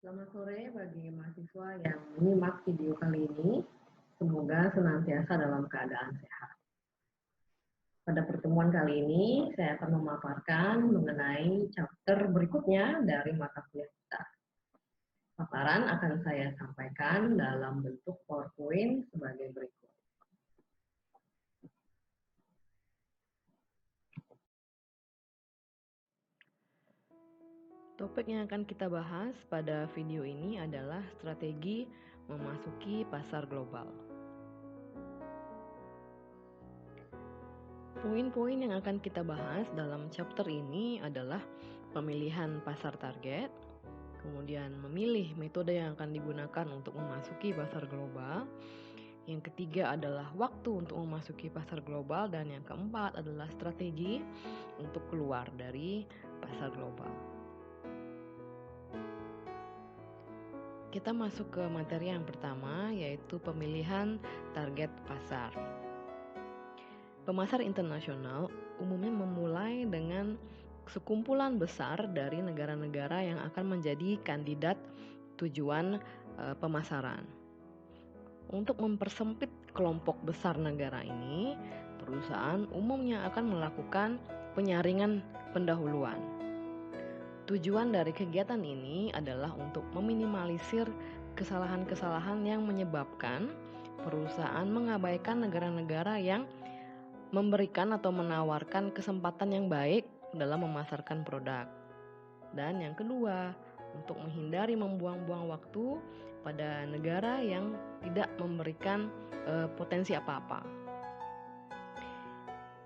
Selamat sore bagi mahasiswa yang menyimak video kali ini. Semoga senantiasa dalam keadaan sehat. Pada pertemuan kali ini, saya akan memaparkan mengenai chapter berikutnya dari mata kuliah kita. Paparan akan saya sampaikan dalam bentuk PowerPoint sebagai berikut. Topik yang akan kita bahas pada video ini adalah strategi memasuki pasar global. Poin-poin yang akan kita bahas dalam chapter ini adalah pemilihan pasar target, kemudian memilih metode yang akan digunakan untuk memasuki pasar global. Yang ketiga adalah waktu untuk memasuki pasar global, dan yang keempat adalah strategi untuk keluar dari pasar global. Kita masuk ke materi yang pertama, yaitu pemilihan target pasar. Pemasar internasional umumnya memulai dengan sekumpulan besar dari negara-negara yang akan menjadi kandidat tujuan pemasaran. Untuk mempersempit kelompok besar negara ini, perusahaan umumnya akan melakukan penyaringan pendahuluan. Tujuan dari kegiatan ini adalah untuk meminimalisir kesalahan-kesalahan yang menyebabkan perusahaan mengabaikan negara-negara yang memberikan atau menawarkan kesempatan yang baik dalam memasarkan produk. Dan yang kedua, untuk menghindari membuang-buang waktu pada negara yang tidak memberikan potensi apa-apa.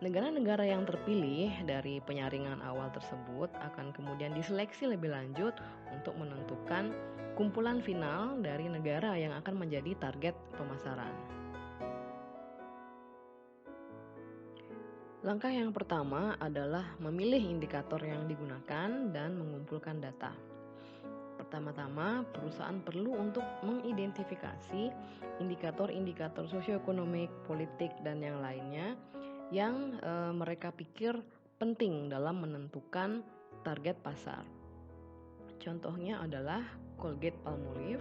Negara-negara yang terpilih dari penyaringan awal tersebut akan kemudian diseleksi lebih lanjut untuk menentukan kumpulan final dari negara yang akan menjadi target pemasaran. Langkah yang pertama adalah memilih indikator yang digunakan dan mengumpulkan data. Pertama-tama, perusahaan perlu untuk mengidentifikasi indikator-indikator sosioekonomik, politik, dan yang lainnya yang mereka pikir penting dalam menentukan target pasar. Contohnya adalah Colgate-Palmolive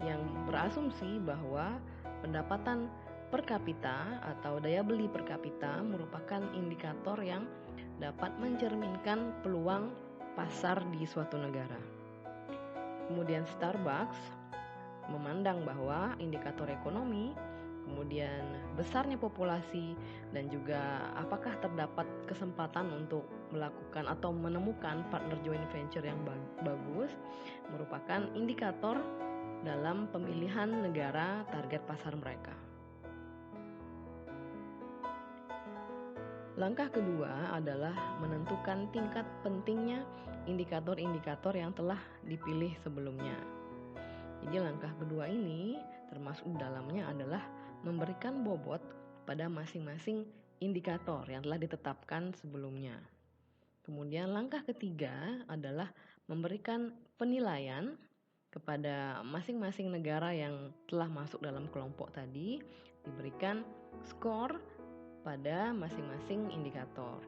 yang berasumsi bahwa pendapatan per kapita atau daya beli per kapita merupakan indikator yang dapat mencerminkan peluang pasar di suatu negara. Kemudian Starbucks memandang bahwa indikator ekonomi, kemudian besarnya populasi, dan juga apakah terdapat kesempatan untuk melakukan atau menemukan partner joint venture yang bagus merupakan indikator dalam pemilihan negara target pasar mereka. Langkah kedua adalah menentukan tingkat pentingnya indikator-indikator yang telah dipilih sebelumnya. Jadi langkah kedua ini termasuk dalamnya adalah memberikan bobot pada masing-masing indikator yang telah ditetapkan sebelumnya. Kemudian langkah ketiga adalah memberikan penilaian kepada masing-masing negara yang telah masuk dalam kelompok tadi, diberikan skor pada masing-masing indikator.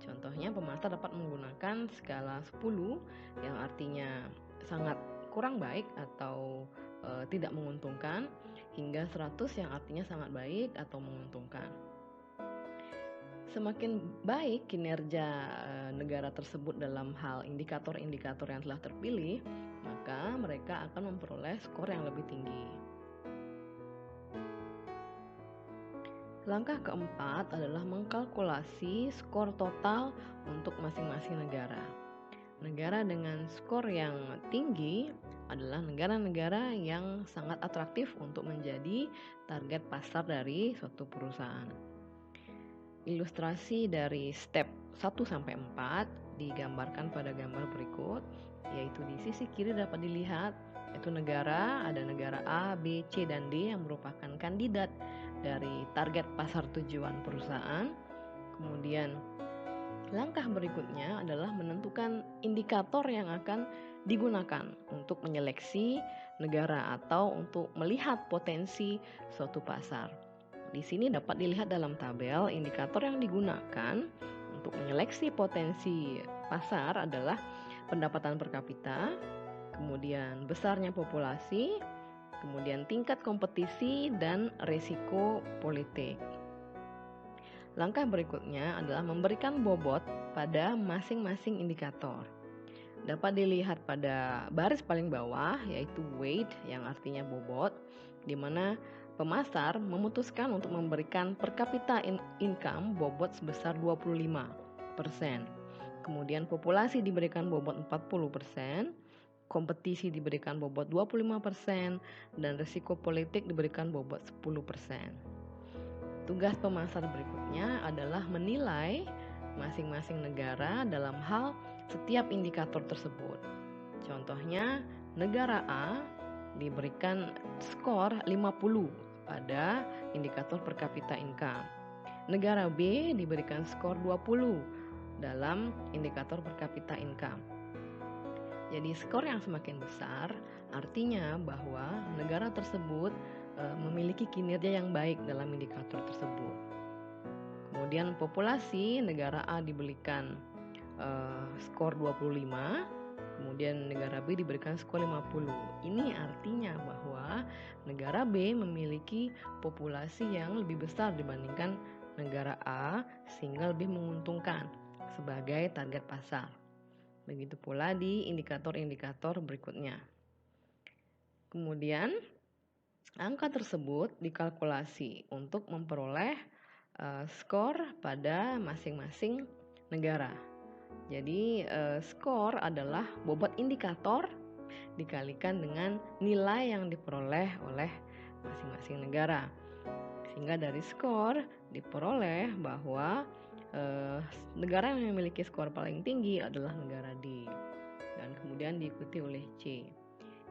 Contohnya, pemasar dapat menggunakan skala 10 yang artinya sangat kurang baik atau tidak menguntungkan, hingga 100 yang artinya sangat baik atau menguntungkan. Semakin baik kinerja negara tersebut dalam hal indikator-indikator yang telah terpilih, maka mereka akan memperoleh skor yang lebih tinggi. Langkah keempat adalah mengkalkulasi skor total untuk masing-masing negara. Negara dengan skor yang tinggi adalah negara-negara yang sangat atraktif untuk menjadi target pasar dari suatu perusahaan. Ilustrasi dari step 1-4 digambarkan pada gambar berikut, yaitu di sisi kiri dapat dilihat yaitu ada negara A, B, C, dan D yang merupakan kandidat dari target pasar tujuan perusahaan. Kemudian langkah berikutnya adalah menentukan indikator yang akan digunakan untuk menyeleksi negara atau untuk melihat potensi suatu pasar. Di sini dapat dilihat dalam tabel indikator yang digunakan untuk menyeleksi potensi pasar adalah pendapatan per kapita, kemudian besarnya populasi, kemudian tingkat kompetisi, dan risiko politik. Langkah berikutnya adalah memberikan bobot pada masing-masing indikator. Dapat dilihat pada baris paling bawah, yaitu weight yang artinya bobot, di mana pemasar memutuskan untuk memberikan per kapita income bobot sebesar 25%. Kemudian populasi diberikan bobot 40%, kompetisi diberikan bobot 25%, dan risiko politik diberikan bobot 10%. Tugas pemasar berikutnya adalah menilai masing-masing negara dalam hal setiap indikator tersebut. Contohnya, negara A diberikan skor 50 pada indikator per kapita income. Negara B diberikan skor 20 dalam indikator per kapita income. Jadi skor yang semakin besar artinya bahwa negara tersebut memiliki kinerja yang baik dalam indikator tersebut. Kemudian populasi negara A diberikan skor 25, kemudian negara B diberikan skor 50. Ini artinya bahwa negara B memiliki populasi yang lebih besar dibandingkan negara A sehingga lebih menguntungkan sebagai target pasar. Begitu pula di indikator-indikator berikutnya. Kemudian angka tersebut dikalkulasi untuk memperoleh skor pada masing-masing negara. Jadi skor adalah bobot indikator dikalikan dengan nilai yang diperoleh oleh masing-masing negara. Sehingga dari skor diperoleh bahwa negara yang memiliki skor paling tinggi adalah negara D, dan kemudian diikuti oleh C.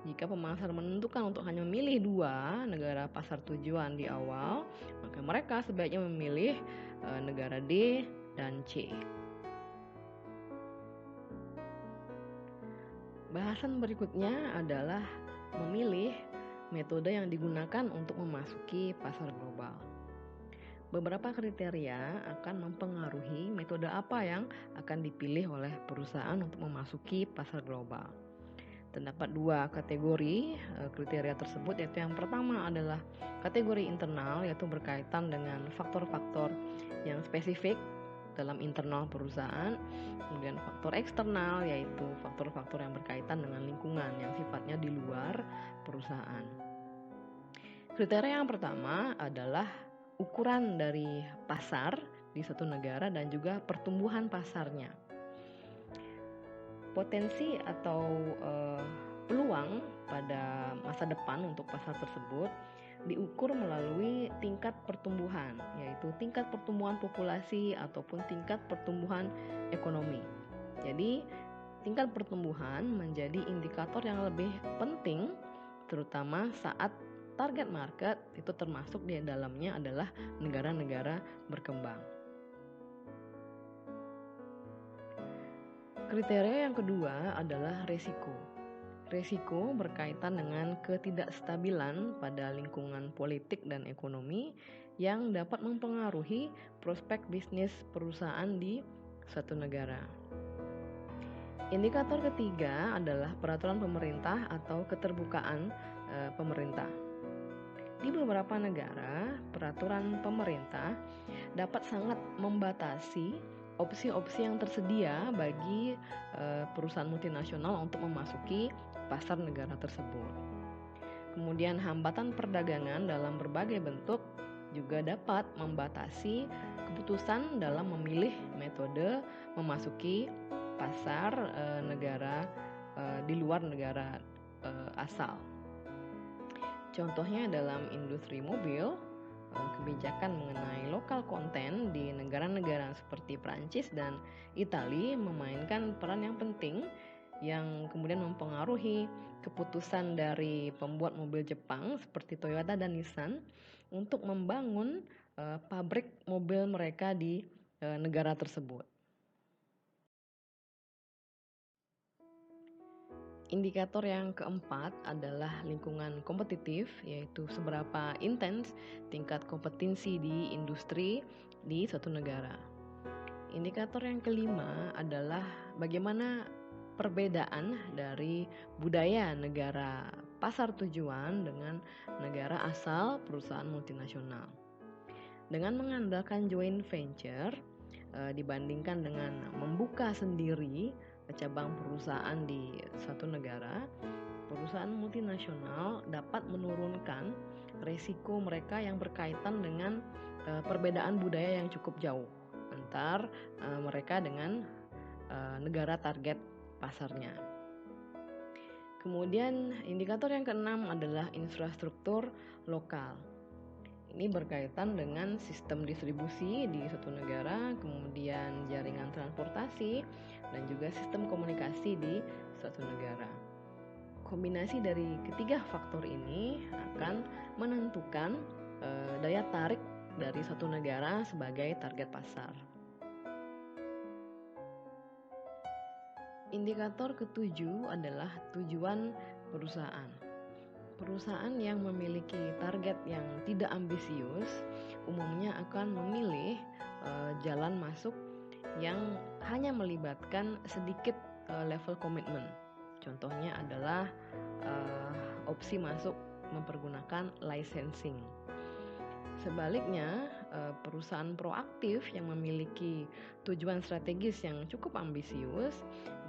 Jika pemasar menentukan untuk hanya memilih 2 negara pasar tujuan di awal, maka mereka sebaiknya memilih negara D dan C. Bahasan berikutnya adalah memilih metode yang digunakan untuk memasuki pasar global. Beberapa kriteria akan mempengaruhi metode apa yang akan dipilih oleh perusahaan untuk memasuki pasar global. Terdapat 2 kategori kriteria tersebut, yaitu yang pertama adalah kategori internal, yaitu berkaitan dengan faktor-faktor yang spesifik dalam internal perusahaan. Kemudian faktor eksternal, yaitu faktor-faktor yang berkaitan dengan lingkungan yang sifatnya di luar perusahaan. Kriteria yang pertama adalah ukuran dari pasar di suatu negara dan juga pertumbuhan pasarnya. Potensi atau peluang pada masa depan untuk pasar tersebut diukur melalui tingkat pertumbuhan, yaitu tingkat pertumbuhan populasi ataupun tingkat pertumbuhan ekonomi. Jadi, tingkat pertumbuhan menjadi indikator yang lebih penting, terutama saat target market itu termasuk di dalamnya adalah negara-negara berkembang. Kriteria yang kedua adalah resiko. Resiko berkaitan dengan ketidakstabilan pada lingkungan politik dan ekonomi yang dapat mempengaruhi prospek bisnis perusahaan di suatu negara. Indikator ketiga adalah peraturan pemerintah atau keterbukaan pemerintah. Di beberapa negara, peraturan pemerintah dapat sangat membatasi opsi-opsi yang tersedia bagi perusahaan multinasional untuk memasuki pasar negara tersebut. Kemudian hambatan perdagangan dalam berbagai bentuk juga dapat membatasi keputusan dalam memilih metode memasuki pasar negara di luar negara asal. Contohnya dalam industri mobil, kebijakan mengenai lokal konten di negara-negara seperti Prancis dan Italia memainkan peran yang penting yang kemudian mempengaruhi keputusan dari pembuat mobil Jepang seperti Toyota dan Nissan untuk membangun pabrik mobil mereka di negara tersebut. Indikator yang keempat adalah lingkungan kompetitif, yaitu seberapa intens tingkat kompetensi di industri di suatu negara. Indikator yang kelima adalah bagaimana perbedaan dari budaya negara pasar tujuan dengan negara asal perusahaan multinasional. Dengan mengandalkan joint venture dibandingkan dengan membuka sendiri cabang perusahaan di suatu negara, perusahaan multinasional dapat menurunkan resiko mereka yang berkaitan dengan perbedaan budaya yang cukup jauh antar mereka dengan negara target pasarnya. Kemudian indikator yang keenam adalah infrastruktur lokal. Ini berkaitan dengan sistem distribusi di suatu negara, kemudian jaringan transportasi, dan juga sistem komunikasi di suatu negara. Kombinasi dari ketiga faktor ini akan menentukan daya tarik dari suatu negara sebagai target pasar. Indikator ketujuh adalah tujuan perusahaan. Perusahaan yang memiliki target yang tidak ambisius umumnya akan memilih jalan masuk yang hanya melibatkan sedikit level komitmen. Contohnya adalah opsi masuk mempergunakan licensing. Sebaliknya, perusahaan proaktif yang memiliki tujuan strategis yang cukup ambisius,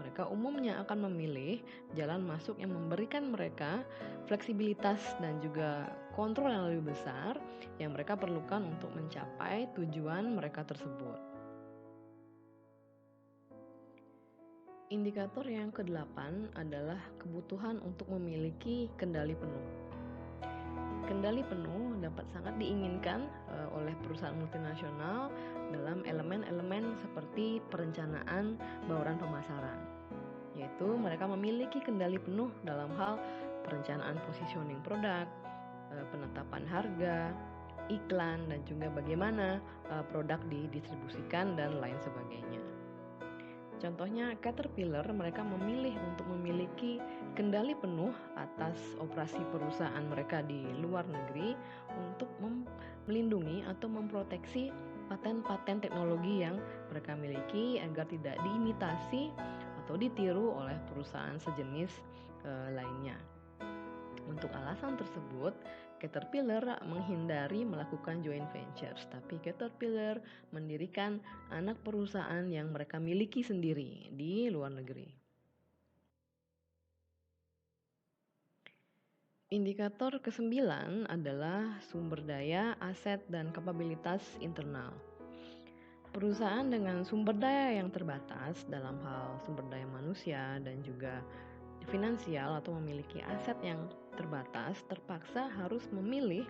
mereka umumnya akan memilih jalan masuk yang memberikan mereka fleksibilitas dan juga kontrol yang lebih besar yang mereka perlukan untuk mencapai tujuan mereka tersebut. Indikator yang ke-8 adalah kebutuhan untuk memiliki kendali penuh. Kendali penuh dapat sangat diinginkan oleh perusahaan multinasional dalam elemen-elemen seperti perencanaan bauran pemasaran, yaitu mereka memiliki kendali penuh dalam hal perencanaan positioning produk, penetapan harga, iklan, dan juga bagaimana produk didistribusikan dan lain sebagainya. Contohnya Caterpillar, mereka memilih untuk memiliki kendali penuh atas operasi perusahaan mereka di luar negeri untuk melindungi atau memproteksi paten-paten teknologi yang mereka miliki agar tidak diimitasi atau ditiru oleh perusahaan sejenis lainnya. Untuk alasan tersebut, Caterpillar menghindari melakukan joint ventures, tapi Caterpillar mendirikan anak perusahaan yang mereka miliki sendiri di luar negeri. Indikator ke-9 adalah sumber daya, aset, dan kapabilitas internal. Perusahaan dengan sumber daya yang terbatas dalam hal sumber daya manusia dan juga finansial atau memiliki aset yang terbatas terpaksa harus memilih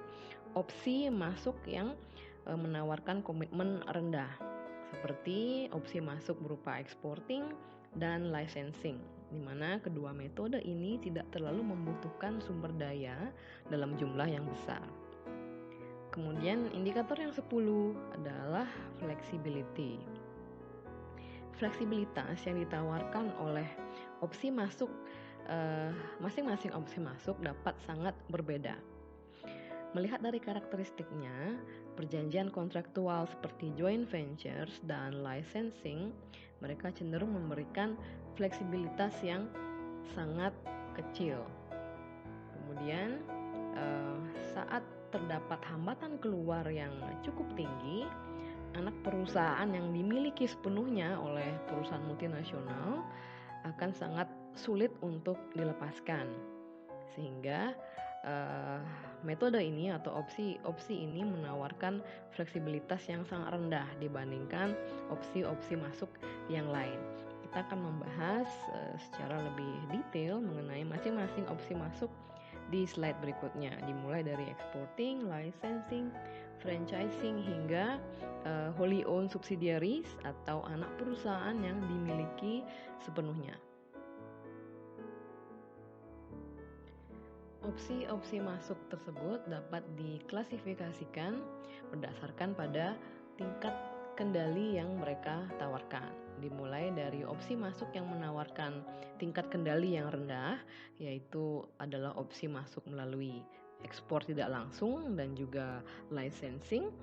opsi masuk yang menawarkan komitmen rendah, seperti opsi masuk berupa exporting dan licensing, di mana kedua metode ini tidak terlalu membutuhkan sumber daya dalam jumlah yang besar. Kemudian indikator yang 10 adalah flexibility. Fleksibilitas yang ditawarkan oleh opsi masuk masing-masing opsi masuk dapat sangat berbeda. Melihat dari karakteristiknya, perjanjian kontraktual seperti joint ventures dan licensing, mereka cenderung memberikan fleksibilitas yang sangat kecil. Kemudian, saat terdapat hambatan keluar yang cukup tinggi, anak perusahaan yang dimiliki sepenuhnya oleh perusahaan multinasional akan sangat sulit untuk dilepaskan, sehingga metode ini atau opsi ini menawarkan fleksibilitas yang sangat rendah dibandingkan opsi-opsi masuk yang lain. Kita akan membahas secara lebih detail mengenai masing-masing opsi masuk di slide berikutnya, dimulai dari exporting, licensing, franchising, hingga wholly owned subsidiaries atau anak perusahaan yang dimiliki sepenuhnya. Opsi-opsi masuk tersebut dapat diklasifikasikan berdasarkan pada tingkat kendali yang mereka tawarkan. Dimulai dari opsi masuk yang menawarkan tingkat kendali yang rendah, yaitu adalah opsi masuk melalui ekspor tidak langsung dan juga licensing,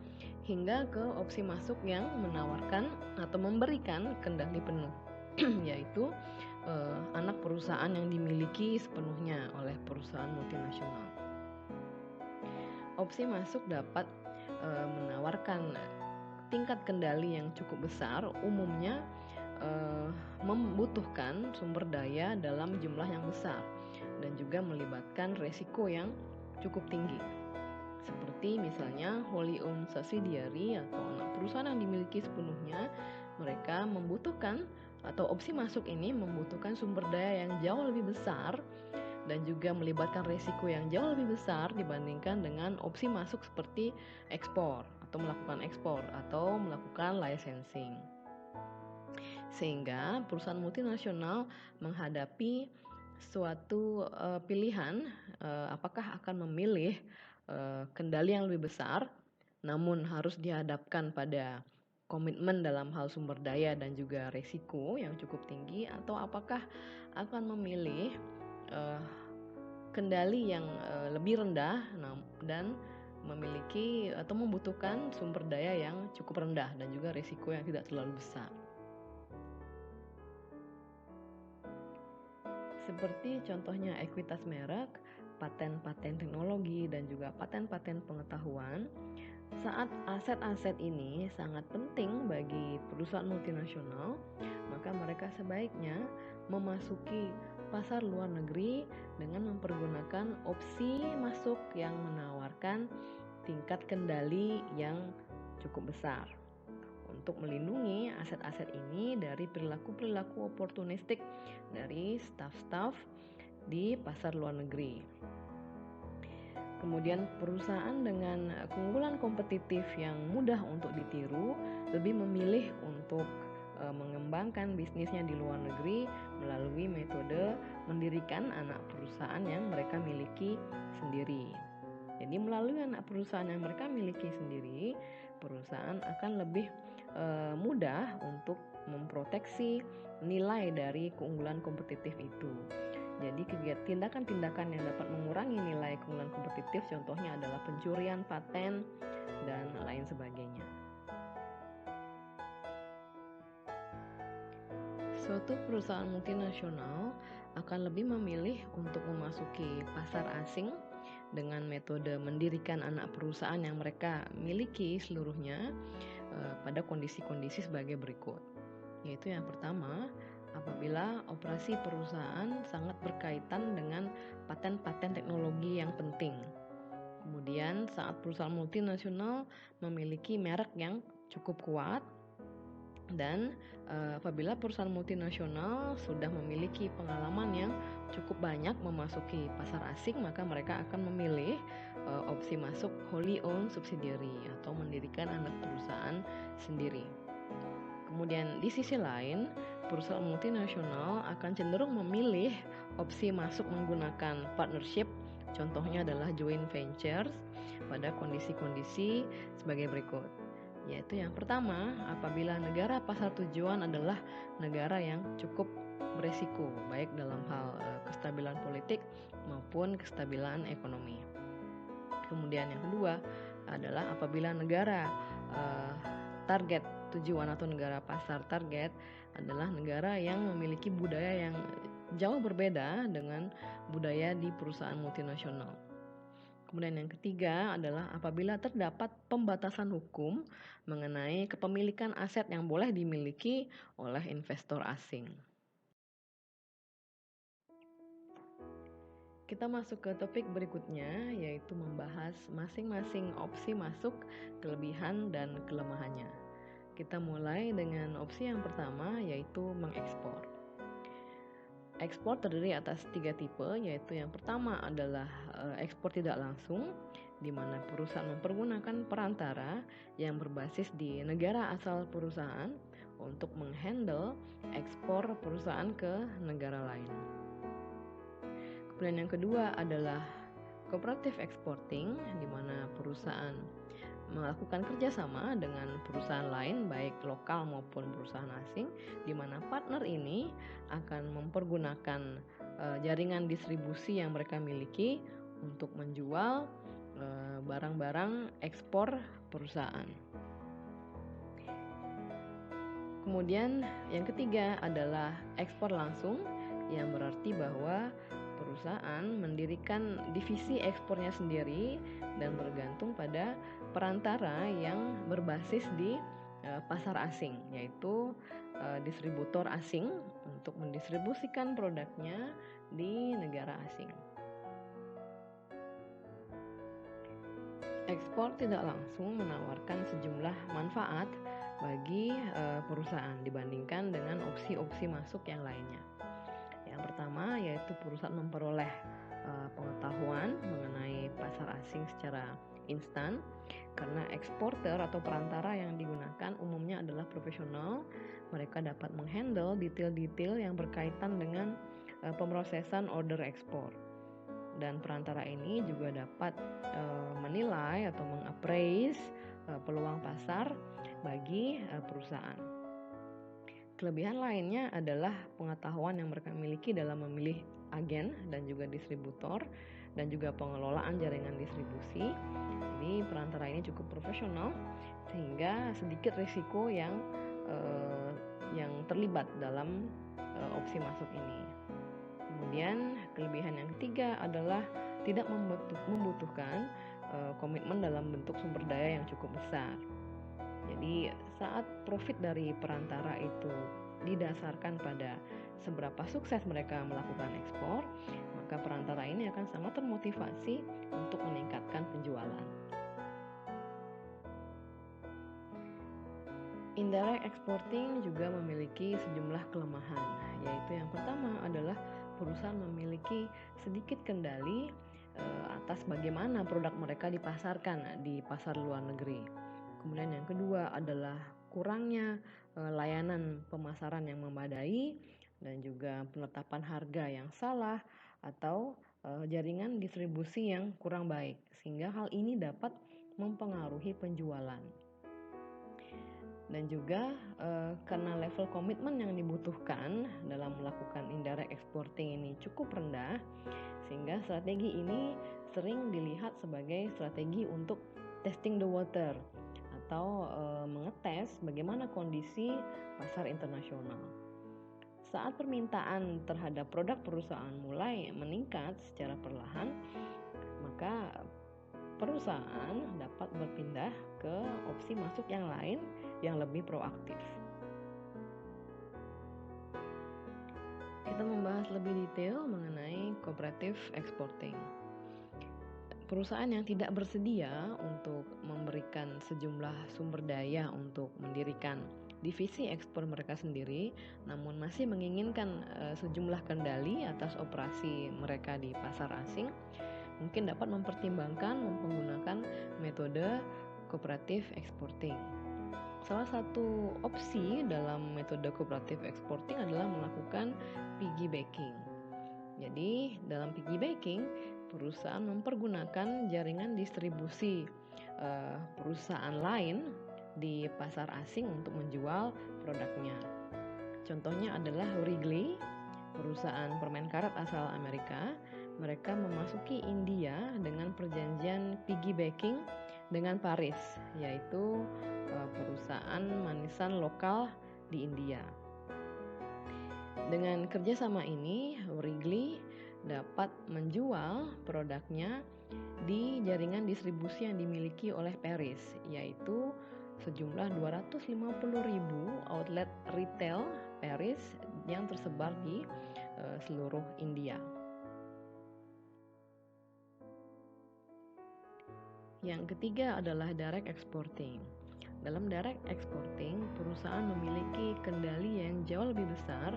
hingga ke opsi masuk yang menawarkan atau memberikan kendali penuh, yaitu anak perusahaan yang dimiliki sepenuhnya oleh perusahaan multinasional. Opsi masuk dapat menawarkan tingkat kendali yang cukup besar, umumnya membutuhkan sumber daya dalam jumlah yang besar dan juga melibatkan resiko yang cukup tinggi. Seperti misalnya wholly owned subsidiary atau anak perusahaan yang dimiliki sepenuhnya, mereka membutuhkan atau opsi masuk ini membutuhkan sumber daya yang jauh lebih besar dan juga melibatkan resiko yang jauh lebih besar dibandingkan dengan opsi masuk seperti ekspor atau melakukan licensing. Sehingga perusahaan multinasional menghadapi suatu pilihan apakah akan memilih kendali yang lebih besar namun harus dihadapkan pada komitmen dalam hal sumber daya dan juga resiko yang cukup tinggi, atau apakah akan memilih kendali yang lebih rendah dan memiliki atau membutuhkan sumber daya yang cukup rendah dan juga resiko yang tidak terlalu besar. Seperti contohnya ekuitas merek, paten-paten teknologi, dan juga paten-paten pengetahuan. Saat aset-aset ini sangat penting bagi perusahaan multinasional, maka mereka sebaiknya memasuki pasar luar negeri dengan mempergunakan opsi masuk yang menawarkan tingkat kendali yang cukup besar untuk melindungi aset-aset ini dari perilaku-perilaku oportunistik dari staf-staf di pasar luar negeri. Kemudian perusahaan dengan keunggulan kompetitif yang mudah untuk ditiru lebih memilih untuk mengembangkan bisnisnya di luar negeri melalui metode mendirikan anak perusahaan yang mereka miliki sendiri. Jadi melalui anak perusahaan yang mereka miliki sendiri, perusahaan akan lebih mudah untuk memproteksi nilai dari keunggulan kompetitif itu. Jadi tindakan-tindakan yang dapat mengurangi nilai keunggulan kompetitif contohnya adalah pencurian paten dan lain sebagainya. Suatu perusahaan multinasional akan lebih memilih untuk memasuki pasar asing dengan metode mendirikan anak perusahaan yang mereka miliki seluruhnya pada kondisi-kondisi sebagai berikut. Yaitu yang pertama, apabila operasi perusahaan sangat berkaitan dengan paten-paten teknologi yang penting. Kemudian saat perusahaan multinasional memiliki merek yang cukup kuat, dan apabila perusahaan multinasional sudah memiliki pengalaman yang cukup banyak memasuki pasar asing, maka mereka akan memilih opsi masuk wholly owned subsidiary atau mendirikan anak perusahaan sendiri. Kemudian di sisi lain, perusahaan multinasional akan cenderung memilih opsi masuk menggunakan partnership, contohnya adalah joint ventures pada kondisi-kondisi sebagai berikut. Yaitu yang pertama, apabila negara pasar tujuan adalah negara yang cukup beresiko, baik dalam hal kestabilan politik maupun kestabilan ekonomi. Kemudian yang kedua adalah apabila negara target tujuan atau negara pasar target adalah negara yang memiliki budaya yang jauh berbeda dengan budaya di perusahaan multinasional. Kemudian yang ketiga adalah apabila terdapat pembatasan hukum mengenai kepemilikan aset yang boleh dimiliki oleh investor asing. Kita masuk ke topik berikutnya, yaitu membahas masing-masing opsi masuk, kelebihan dan kelemahannya. Kita mulai dengan opsi yang pertama, yaitu mengekspor. Ekspor terdiri atas 3 tipe, yaitu yang pertama adalah ekspor tidak langsung, di mana perusahaan mempergunakan perantara yang berbasis di negara asal perusahaan untuk menghandle ekspor perusahaan ke negara lain. Kemudian yang kedua adalah cooperative exporting, di mana perusahaan melakukan kerjasama dengan perusahaan lain baik lokal maupun perusahaan asing, di mana partner ini akan mempergunakan jaringan distribusi yang mereka miliki untuk menjual barang-barang ekspor perusahaan. Kemudian yang ketiga adalah ekspor langsung, yang berarti bahwa perusahaan mendirikan divisi ekspornya sendiri dan bergantung pada perantara yang berbasis di pasar asing, yaitu distributor asing untuk mendistribusikan produknya di negara asing. Ekspor tidak langsung menawarkan sejumlah manfaat bagi perusahaan dibandingkan dengan opsi-opsi masuk yang lainnya. Yang pertama yaitu perusahaan memperoleh pengetahuan mengenai pasar asing secara instan, karena eksporter atau perantara yang digunakan umumnya adalah profesional. Mereka dapat menghandle detail-detail yang berkaitan dengan pemrosesan order ekspor. Dan perantara ini juga dapat menilai atau mengappraise peluang pasar bagi perusahaan. Kelebihan lainnya adalah pengetahuan yang mereka miliki dalam memilih agen dan juga distributor dan juga pengelolaan jaringan distribusi. Jadi perantara ini cukup profesional sehingga sedikit risiko yang terlibat dalam opsi masuk ini. Kemudian kelebihan yang ketiga adalah tidak membutuhkan komitmen dalam bentuk sumber daya yang cukup besar. Jadi saat profit dari perantara itu didasarkan pada seberapa sukses mereka melakukan ekspor, maka perantara ini akan sangat termotivasi untuk meningkatkan penjualan. Indirect exporting juga memiliki sejumlah kelemahan, yaitu yang pertama adalah perusahaan memiliki sedikit kendali atas bagaimana produk mereka dipasarkan di pasar luar negeri. Kemudian yang kedua adalah kurangnya layanan pemasaran yang memadai dan juga penetapan harga yang salah atau jaringan distribusi yang kurang baik, sehingga hal ini dapat mempengaruhi penjualan. Dan juga karena level komitmen yang dibutuhkan dalam melakukan indirect exporting ini cukup rendah, sehingga strategi ini sering dilihat sebagai strategi untuk testing the water atau mengetes bagaimana kondisi pasar internasional. Saat permintaan terhadap produk perusahaan mulai meningkat secara perlahan, maka perusahaan dapat berpindah ke opsi masuk yang lain yang lebih proaktif. Kita membahas lebih detail mengenai cooperative exporting. Perusahaan yang tidak bersedia untuk memberikan sejumlah sumber daya untuk mendirikan divisi ekspor mereka sendiri, namun masih menginginkan sejumlah kendali atas operasi mereka di pasar asing, mungkin dapat mempertimbangkan menggunakan metode cooperative exporting. Salah satu opsi dalam metode cooperative exporting adalah melakukan piggybacking. Jadi dalam piggybacking, perusahaan mempergunakan jaringan distribusi perusahaan lain di pasar asing untuk menjual produknya. Contohnya adalah Wrigley, perusahaan permen karet asal Amerika. Mereka memasuki India dengan perjanjian piggybacking dengan Paris, yaitu perusahaan manisan lokal di India. Dengan kerjasama ini, Wrigley dapat menjual produknya di jaringan distribusi yang dimiliki oleh Paris, yaitu sejumlah 250.000 outlet retail Paris yang tersebar di seluruh India. Yang ketiga adalah direct exporting. Dalam direct exporting, perusahaan memiliki kendali yang jauh lebih besar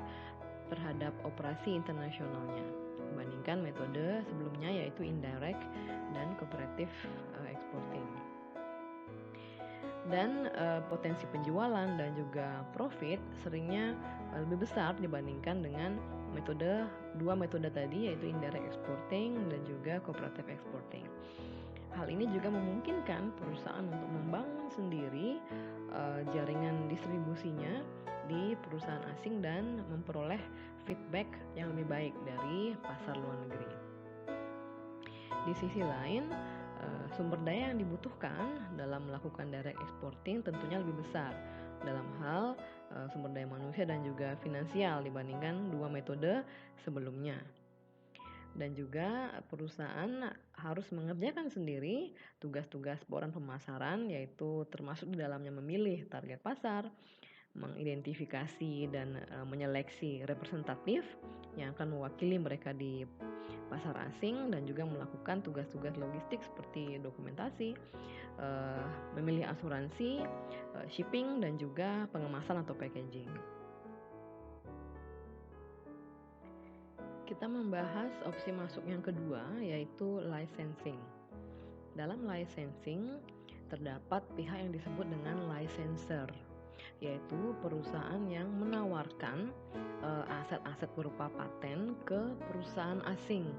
terhadap operasi internasionalnya dibandingkan metode sebelumnya, yaitu indirect dan cooperative exporting. Dan potensi penjualan dan juga profit seringnya lebih besar dibandingkan dengan dua metode tadi, yaitu indirect exporting dan juga cooperative exporting. Hal ini juga memungkinkan perusahaan untuk membangun sendiri jaringan distribusinya di perusahaan asing dan memperoleh feedback yang lebih baik dari pasar luar negeri. Di sisi lain, sumber daya yang dibutuhkan dalam melakukan direct exporting tentunya lebih besar dalam hal sumber daya manusia dan juga finansial dibandingkan dua metode sebelumnya. Dan juga perusahaan harus mengerjakan sendiri tugas-tugas boran pemasaran, yaitu termasuk di dalamnya memilih target pasar, mengidentifikasi dan menyeleksi representatif yang akan mewakili mereka di pasar asing, dan juga melakukan tugas-tugas logistik seperti dokumentasi, memilih asuransi, shipping, dan juga pengemasan atau packaging. Kita membahas opsi masuk yang kedua, yaitu licensing. Dalam licensing, terdapat pihak yang disebut dengan licensor, yaitu perusahaan yang menawarkan aset-aset berupa paten ke perusahaan asing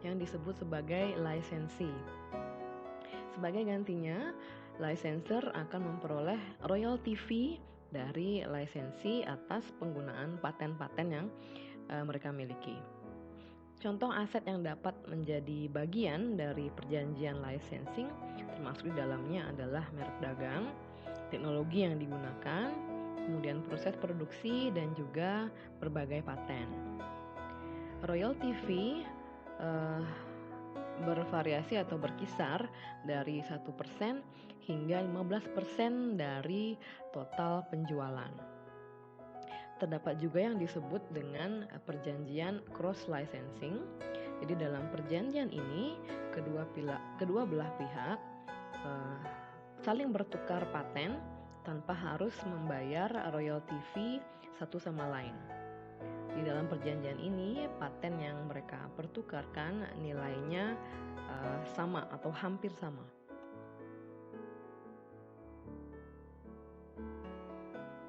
yang disebut sebagai licensee. Sebagai gantinya, licensor akan memperoleh royalty fee dari licensee atas penggunaan paten-paten yang mereka miliki. Contoh aset yang dapat menjadi bagian dari perjanjian licensing termasuk di dalamnya adalah merek dagang, teknologi yang digunakan, kemudian proses produksi, dan juga berbagai paten. Royalty fee bervariasi atau berkisar dari 1% hingga 15% dari total penjualan. Terdapat juga yang disebut dengan perjanjian cross licensing. Jadi dalam perjanjian ini kedua belah pihak saling bertukar paten tanpa harus membayar royalty fee satu sama lain. Di dalam perjanjian ini paten yang mereka pertukarkan nilainya sama atau hampir sama.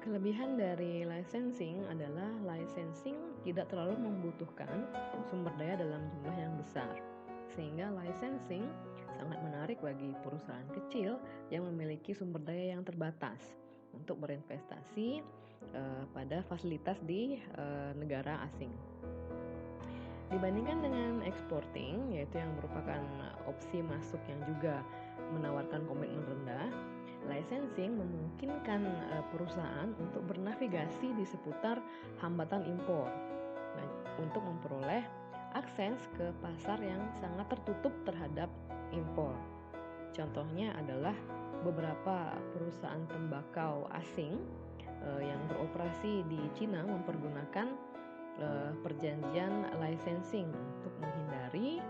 Kelebihan dari licensing adalah licensing tidak terlalu membutuhkan sumber daya dalam jumlah yang besar, sehingga licensing sangat menarik bagi perusahaan kecil yang memiliki sumber daya yang terbatas untuk berinvestasi pada fasilitas di negara asing. Dibandingkan dengan exporting, yaitu yang merupakan opsi masuk yang juga menawarkan komitmen rendah, licensing memungkinkan perusahaan untuk bernavigasi di seputar hambatan impor untuk memperoleh akses ke pasar yang sangat tertutup terhadap impor. Contohnya adalah beberapa perusahaan tembakau asing yang beroperasi di Cina mempergunakan perjanjian licensing untuk menghindari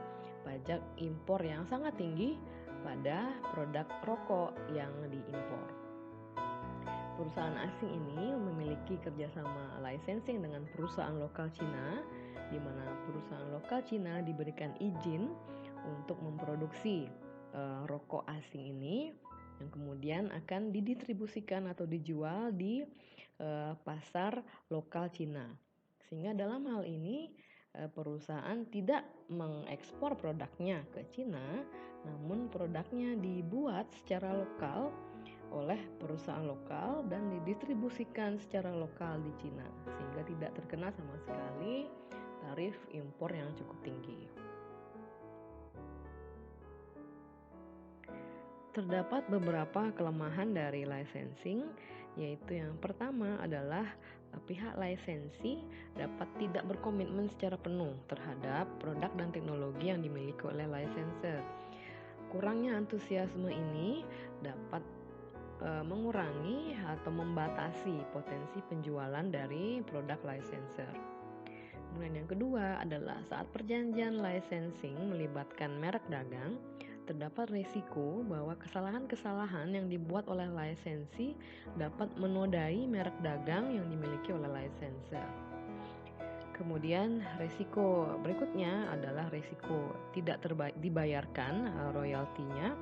pajak impor yang sangat tinggi pada produk rokok yang diimpor. Perusahaan asing ini memiliki kerjasama licensing dengan perusahaan lokal Cina, di mana perusahaan lokal Cina diberikan izin untuk memproduksi rokok asing ini yang kemudian akan didistribusikan atau dijual di pasar lokal Cina. Sehingga dalam hal ini perusahaan tidak mengekspor produknya ke Cina, namun produknya dibuat secara lokal oleh perusahaan lokal dan didistribusikan secara lokal di Cina, sehingga tidak terkena sama sekali tarif impor yang cukup tinggi. Terdapat beberapa kelemahan dari licensing, yaitu yang pertama adalah pihak lisensi dapat tidak berkomitmen secara penuh terhadap produk dan teknologi yang dimiliki oleh licensor. Kurangnya antusiasme ini dapat mengurangi atau membatasi potensi penjualan dari produk licensor. Kemudian yang kedua adalah saat perjanjian licensing melibatkan merek dagang, terdapat risiko bahwa kesalahan-kesalahan yang dibuat oleh lisensi dapat menodai merek dagang yang dimiliki oleh licensor. Kemudian risiko berikutnya adalah risiko tidak dibayarkan royaltinya,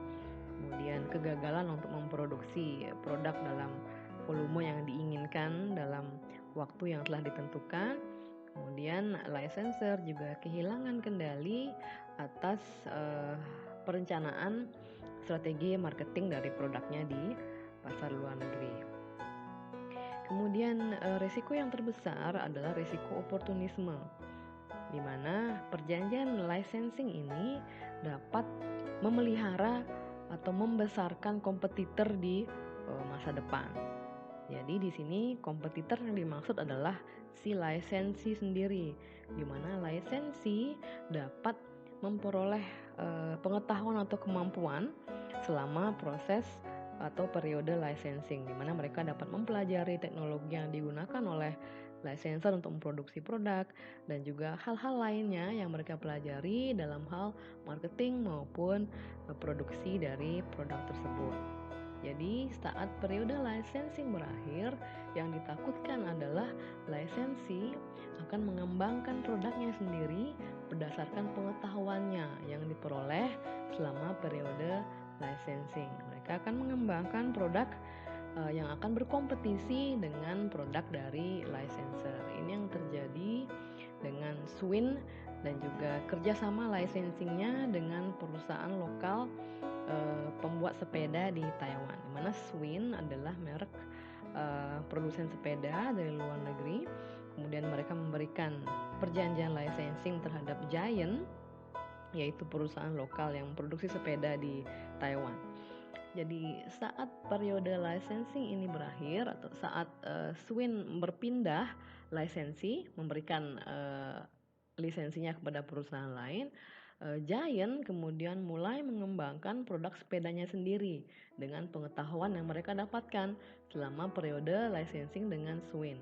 kemudian kegagalan untuk memproduksi produk dalam volume yang diinginkan dalam waktu yang telah ditentukan. Kemudian licensor juga kehilangan kendali atas perencanaan strategi marketing dari produknya di pasar luar negeri. Kemudian risiko yang terbesar adalah risiko oportunisme, di mana perjanjian licensing ini dapat memelihara atau membesarkan kompetitor di masa depan. Jadi di sini kompetitor yang dimaksud adalah si lisensi sendiri, di mana lisensi dapat memperoleh pengetahuan atau kemampuan selama proses atau periode licensing, di mana mereka dapat mempelajari teknologi yang digunakan oleh licensor untuk memproduksi produk dan juga hal-hal lainnya yang mereka pelajari dalam hal marketing maupun produksi dari produk tersebut. Jadi saat periode licensing berakhir, yang ditakutkan adalah lisensi akan mengembangkan produknya sendiri berdasarkan pengetahuannya yang diperoleh selama periode licensing. Mereka akan mengembangkan produk yang akan berkompetisi dengan produk dari licensor. Ini yang terjadi dengan Swin dan juga kerjasama licensingnya dengan perusahaan lokal pembuat sepeda di Taiwan, di mana Swin adalah merek produsen sepeda dari luar negeri. Kemudian mereka memberikan perjanjian licensing terhadap Giant, yaitu perusahaan lokal yang memproduksi sepeda di Taiwan. Jadi saat periode licensing ini berakhir atau saat Swin berpindah lisensi, memberikan lisensinya kepada perusahaan lain, Giant kemudian mulai mengembangkan produk sepedanya sendiri dengan pengetahuan yang mereka dapatkan selama periode licensing dengan Swin.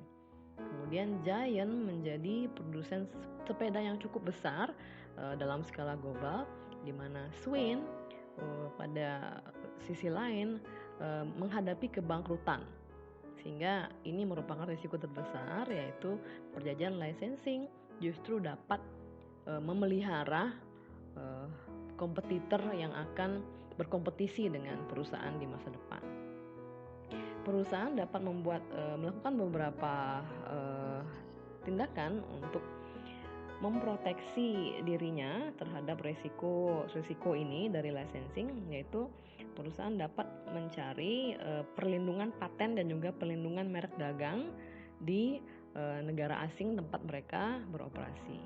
Kemudian Giant menjadi produsen sepeda yang cukup besar dalam skala global, di mana Swin pada sisi lain menghadapi kebangkrutan, sehingga ini merupakan risiko terbesar, yaitu perjanjian licensing justru dapat memelihara kompetitor yang akan berkompetisi dengan perusahaan di masa depan. Perusahaan dapat melakukan beberapa tindakan untuk memproteksi dirinya terhadap risiko ini dari licensing, yaitu perusahaan dapat mencari perlindungan paten dan juga perlindungan merek dagang di negara asing tempat mereka beroperasi.